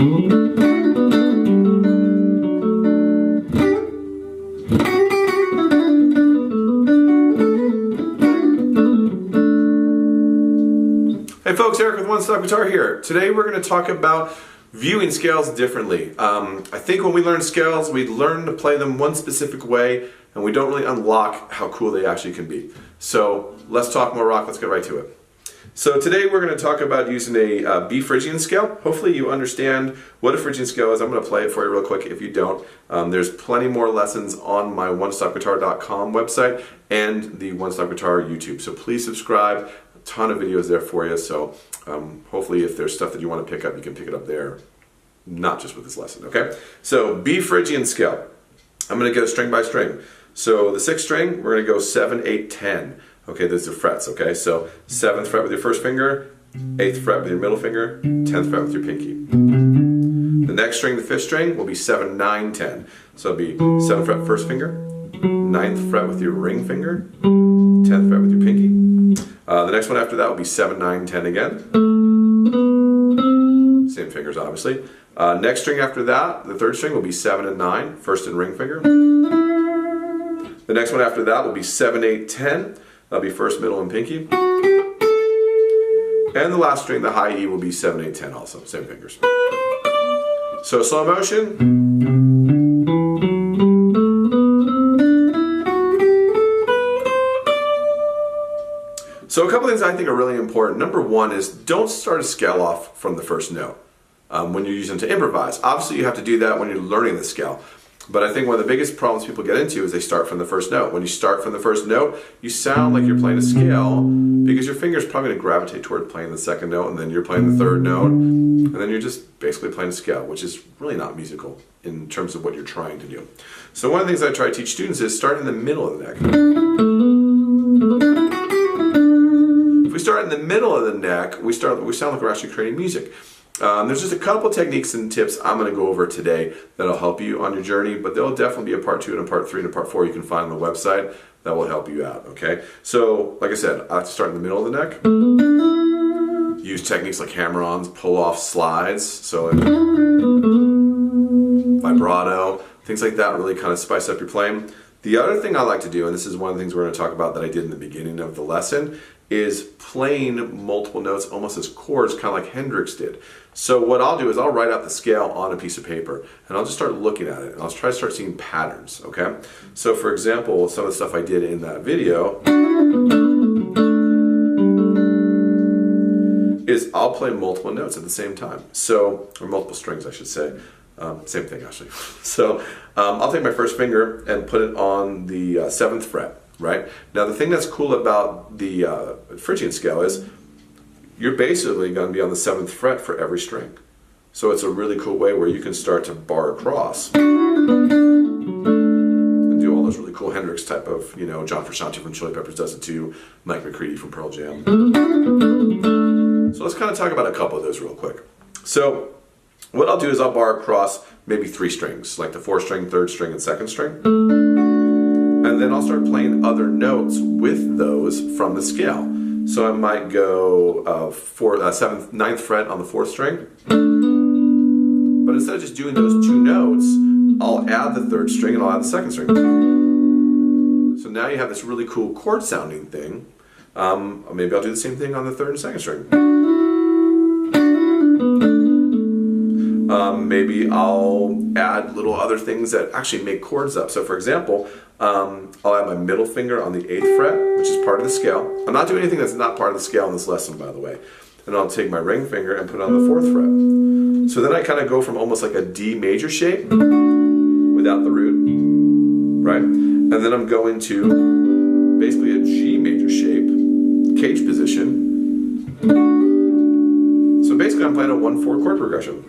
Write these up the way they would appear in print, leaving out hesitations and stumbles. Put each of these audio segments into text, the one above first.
Hey folks, Eric with One Stop Guitar here. Today we're going to talk about viewing scales differently. I think when we learn scales, we learn to play them one specific way, and we don't really unlock how cool they actually can be. So let's talk more rock, let's get right to it. So today we're going to talk about using a B Phrygian scale. Hopefully you understand what a Phrygian scale is. I'm going to play it for you real quick if you don't. There's plenty more lessons on my onestopguitar.com website and the One Stop Guitar YouTube. So please subscribe. Ton of videos there for you, so hopefully if there's stuff that you want to pick up, you can pick it up there, not just with this lesson, okay? So B Phrygian scale. I'm going to go string by string. So the 6th string, we're going to go 7, 8, 10. Okay, those are frets, okay? So 7th fret with your first finger, 8th fret with your middle finger, 10th fret with your pinky. The next string, the 5th string, will be 7, 9, 10. So it'll be 7th fret first finger, 9th fret with your ring finger, 10th fret with your pinky. The next one after that will be 7, 9, 10 again. Same fingers, obviously. Next string after that, the 3rd string will be 7 and 9, first and ring finger. The next one after that will be 7, 8, 10. That'll be first, middle, and pinky. And the last string, the high E, will be 7, 8, 10 also, same fingers. So slow motion. So a couple things I think are really important. Number one is don't start a scale off from the first note when you're using to improvise. Obviously you have to do that when you're learning the scale. But I think one of the biggest problems people get into is they start from the first note. When you start from the first note, you sound like you're playing a scale because your finger's probably going to gravitate toward playing the 2nd note, and then you're playing the 3rd note, and then you're just basically playing a scale, which is really not musical in terms of what you're trying to do. So one of the things I try to teach students is start in the middle of the neck. If we start in the middle of the neck, we sound like we're actually creating music. There's just a couple techniques and tips I'm going to go over today that'll help you on your journey, but there'll definitely be a part 2 and a part 3 and a part 4 you can find on the website that will help you out, okay? So, like I said, I like to start in the middle of the neck. Use techniques like hammer-ons, pull-off slides, so vibrato, things like that really kind of spice up your playing. The other thing I like to do, and this is one of the things we're going to talk about that I did in the beginning of the lesson, is playing multiple notes almost as chords, kind of like Hendrix did. So what I'll do is I'll write out the scale on a piece of paper and I'll just start looking at it and I'll try to start seeing patterns, okay? So for example, some of the stuff I did in that video is I'll play multiple notes at the same time. So, or multiple strings I should say. Same thing actually. So I'll take my first finger and put it on the 7th fret. Right? Now the thing that's cool about the Phrygian scale is you're basically going to be on the 7th fret for every string. So it's a really cool way where you can start to bar across and do all those really cool Hendrix type of, you know, John Frusciante from Chili Peppers does it too, Mike McCready from Pearl Jam. So let's kind of talk about a couple of those real quick. So what I'll do is I'll bar across maybe 3 strings, like the 4th string, 3rd string, and 2nd string. And then I'll start playing other notes with those from the scale. So I might go 7th, 9th fret on the 4th string. But instead of just doing those 2 notes, I'll add the 3rd string and I'll add the 2nd string. So now you have this really cool chord sounding thing. Maybe I'll do the same thing on the 3rd and 2nd string. Maybe I'll add little other things that actually make chords up. So for example, I'll add my middle finger on the 8th fret, which is part of the scale. I'm not doing anything that's not part of the scale in this lesson, by the way. And I'll take my ring finger and put it on the 4th fret. So then I kind of go from almost like a D major shape without the root, right? And then I'm going to basically a G major shape, cage position. So basically I'm playing a 1/4 chord progression.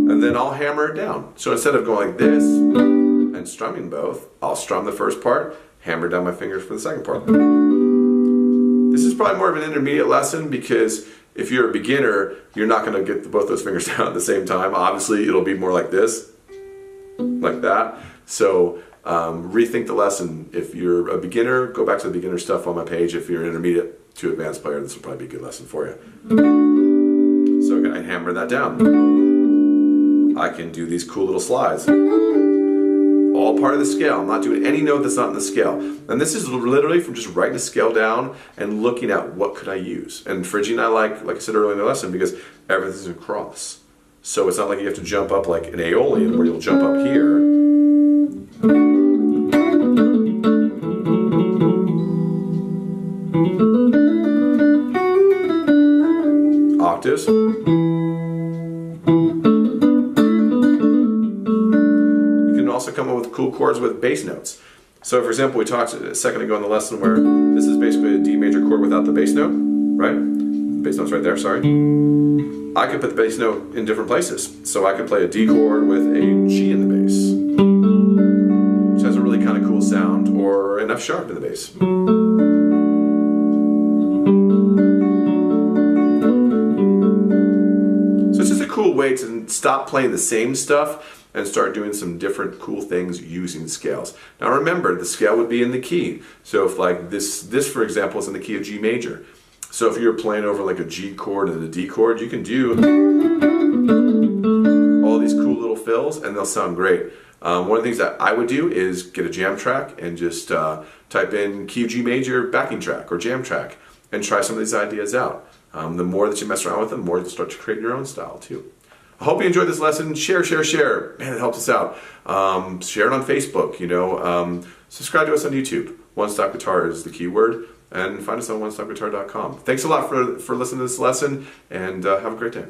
And then I'll hammer it down. So instead of going like this and strumming both, I'll strum the first part, hammer down my fingers for the second part. This is probably more of an intermediate lesson because if you're a beginner, you're not going to get both those fingers down at the same time. Obviously, it'll be more like this, like that. So rethink the lesson. If you're a beginner, go back to the beginner stuff on my page. If you're an intermediate to advanced player, this will probably be a good lesson for you. So So I hammer that down. I can do these cool little slides. All part of the scale. I'm not doing any note that's not in the scale. And this is literally from just writing a scale down and looking at what could I use. And Phrygian I like I said earlier in the lesson, because everything's across. So it's not like you have to jump up like an Aeolian where you'll jump up here. Octaves. Also come up with cool chords with bass notes. So for example, we talked a second ago in the lesson where this is basically a D major chord without the bass note, right? The bass note's right there, sorry. I could put the bass note in different places. So I could play a D chord with a G in the bass, which has a really kind of cool sound, or an F sharp in the bass. So it's just a cool way to stop playing the same stuff and start doing some different cool things using scales. Now remember, the scale would be in the key. So if like this for example is in the key of G major. So if you're playing over like a G chord and a D chord, you can do all these cool little fills and they'll sound great. One of the things that I would do is get a jam track and just type in key of G major backing track or jam track and try some of these ideas out. The more that you mess around with them, the more you'll start to create your own style too. I hope you enjoyed this lesson. Share. Man, it helps us out. Share it on Facebook, subscribe to us on YouTube. One Stop Guitar is the keyword. And find us on onestopguitar.com. Thanks a lot for listening to this lesson, and have a great day.